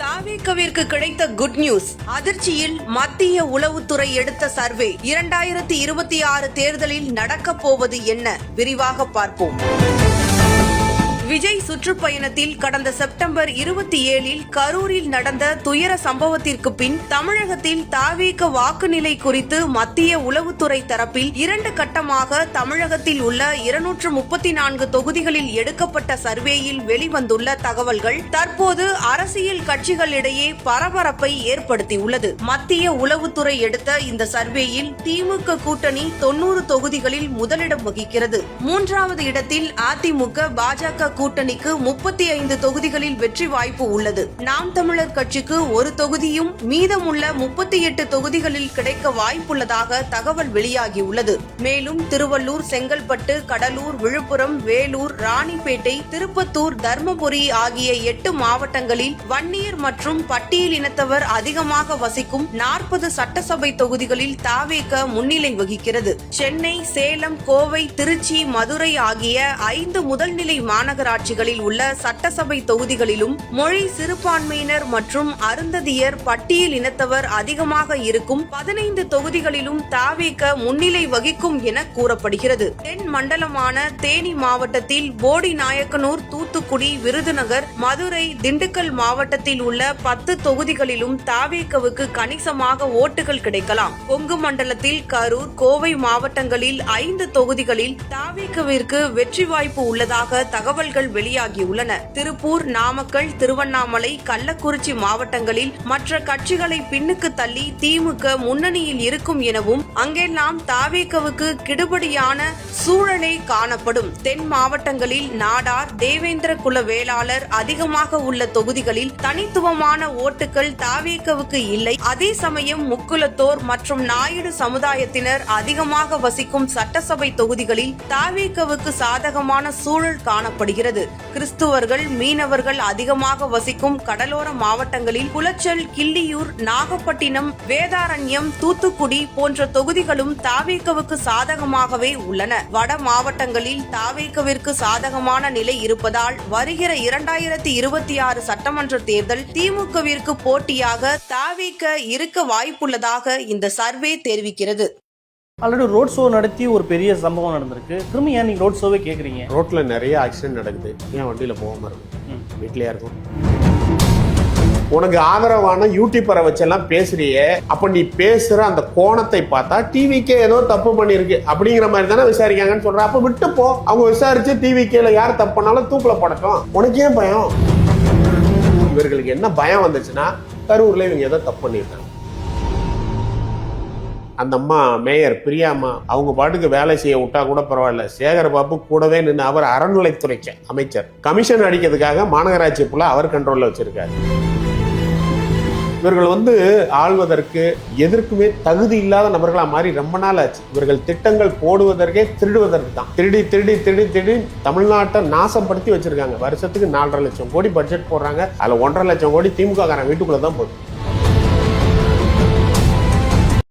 தாவேகவிற்கு கிடைத்த good news. அதிர்ச்சியில் மத்திய உளவுத்துறை எடுத்த சர்வே. 2026 தேர்தலில் நடக்கப் போவது என்ன? விரிவாக பார்ப்போம். விஜய் சுற்றுப்பயணத்தில் கடந்த செப்டம்பர் 27 கரூரில் நடந்த துயர சம்பவத்திற்கு பின் தமிழகத்தில் தாவேக வாக்குநிலை குறித்து மத்திய உளவுத்துறை தரப்பில் 2 கட்டமாக தமிழகத்தில் உள்ள 234 தொகுதிகளில் எடுக்கப்பட்ட சர்வேயில் வெளிவந்துள்ள தகவல்கள் தற்போது அரசியல் கட்சிகளிடையே பரபரப்பை ஏற்படுத்தியுள்ளது. மத்திய உளவுத்துறை எடுத்த இந்த சர்வேயில் திமுக கூட்டணி 90 தொகுதிகளில் முதலிடம் வகிக்கிறது. 3வது இடத்தில் அதிமுக, பாஜக கூட்டணிக்கு 35 தொகுதிகளில் வெற்றி வாய்ப்பு உள்ளது. நாம் தமிழர் கட்சிக்கு 1 தொகுதியும் மீதமுள்ள 38 தொகுதிகளில் கிடைக்க வாய்ப்புள்ளதாக தகவல் வெளியாகியுள்ளது. மேலும் திருவள்ளூர், செங்கல்பட்டு, கடலூர், விழுப்புரம், வேலூர், ராணிப்பேட்டை, திருப்பத்தூர், தர்மபுரி ஆகிய 8 மாவட்டங்களில் வன்னியர் மற்றும் பட்டியல் இனத்தவர் அதிகமாக வசிக்கும் 40 சட்டசபை தொகுதிகளில் தாவேக முன்னிலை வகிக்கிறது. சென்னை, சேலம், கோவை, திருச்சி, மதுரை ஆகிய 5 முதல்நிலை மாநகராட்சிகளில் உள்ள சட்டசபை தொகுதிகளிலும் மொழி சிறுபான்மையினர் மற்றும் அருந்ததியர், பட்டியல் இனத்தவர் அதிகமாக இருக்கும் 15 தொகுதிகளிலும் தாவேக முன்னிலை வகிக்கும் என கூறப்படுகிறது. தென் மண்டலமான தேனி மாவட்டத்தில் போடி நாயக்கனூர், தூத்துக்குடி, விருதுநகர், மதுரை, திண்டுக்கல் மாவட்டத்தில் உள்ள 10 தொகுதிகளிலும் தாவேகவுக்கு கணிசமாக ஓட்டுகள் கிடைக்கலாம். கொங்கு மண்டலத்தில் கரூர், கோவை மாவட்டங்களில் 5 தொகுதிகளில் தாவேகவிற்கு வெற்றி வாய்ப்பு உள்ளதாக தகவல்கள் வெளியாகியுள்ளன. திருப்பூர், நாமக்கல், திருவண்ணாமலை, கள்ளக்குறிச்சி மாவட்டங்களில் மற்ற கட்சிகளை பின்னுக்கு தள்ளி திமுக முன்னணியில் இருக்கும் எனவும் அங்கெல்லாம் தாவேகவுக்கு கிடுபடியான சூழலே காணப்படும். தென் மாவட்டங்களில் நாடார், தேவேந்திர குல வேளாளர் அதிகமாக உள்ள தொகுதிகளில் தனித்துவமான ஓட்டுகள் தாவேகவுக்கு இல்லை. அதே சமயம் முக்குலத்தோர் மற்றும் நாயுடு சமுதாயத்தினர் அதிகமாக வசிக்கும் சட்டசபை தொகுதிகளில் தாவேகவுக்கு சாதகமான சூழல் காணப்படுகிறது. கிறிஸ்துவர்கள், மீனவர்கள் அதிகமாக வசிக்கும் கடலோர மாவட்டங்களில் குளச்சல், கிள்ளியூர், நாகப்பட்டினம், வேதாரண்யம், தூத்துக்குடி போன்ற தொகுதிகளும் தாவேகவுக்கு சாதகமாகவே உள்ளன. வட மாவட்டங்களில் தாவேகவிற்கு சாதகமான நிலை இருப்பதால் வருகிற 2026 சட்டமன்ற தேர்தல் திமுகவிற்கு போட்டியாக தாவேக இருக்க வாய்ப்புள்ளதாக இந்த சர்வே தெரிவிக்கிறது. ஆல்ரெடி ரோட் ஷோ நடத்தி ஒரு பெரிய சம்பவம் நடந்திருக்கு. திரும்ப ஏன் நீங்க ரோட் ஷோவே கேக்குறீங்க? ரோட்ல நிறைய ஆக்சிடென்ட் நடக்குது. ஏன் வண்டியில போகாம இருக்கும்? வீட்லயா இருக்கும்? உனக்கு ஆதரவான யூடியூபரை வச்செல்லாம் பேசுறியே, அப்ப நீ பேசுற அந்த கோணத்தை பார்த்தா டிவிக்கே ஏதோ தப்பு பண்ணிருக்கு அப்படிங்கிற மாதிரி தானே விசாரிக்காங்கன்னு சொல்ற. அப்ப விட்டு போ, அவங்க விசாரிச்சு டிவிக்கேல யார் தப்பு பண்ணாலும் தூக்குல போடட்டும். உனக்கு ஏன் பயம்? இவர்களுக்கு என்ன பயம் வந்துச்சுன்னா, கரூர்ல இவங்க ஏதோ தப்பு பண்ணிருக்காங்க. அந்த அம்மா மேயர் பிரியாமா அவங்க பாட்டுக்கு வேலை செய்ய விட்டா கூட பரவாயில்ல, சேகரபாபு கூடவே நின்று அவர் அறநிலைத்துறைக்கு அமைச்சர், கமிஷன் அடிக்கிறதுக்காக மாநகராட்சி புள்ள அவர் கண்ட்ரோல்ல வச்சிருக்காரு. இவர்கள் ஆள்வதற்கு எதற்குமே தகுதி இல்லாத நபர்களா மாறி ரொம்ப நாள் ஆச்சு. இவர்கள் திட்டங்கள் போடுவதற்கே திருடுவதற்கு தான். திருடி திருடி திருடி திருடி தமிழ்நாட்டை நாசப்படுத்தி வச்சிருக்காங்க. வருஷத்துக்கு 4.5 லட்சம் கோடி பட்ஜெட் போடுறாங்க. அதுல 1.5 லட்சம் கோடி திமுக காரன் வீட்டுக்குள்ள தான் போகுது.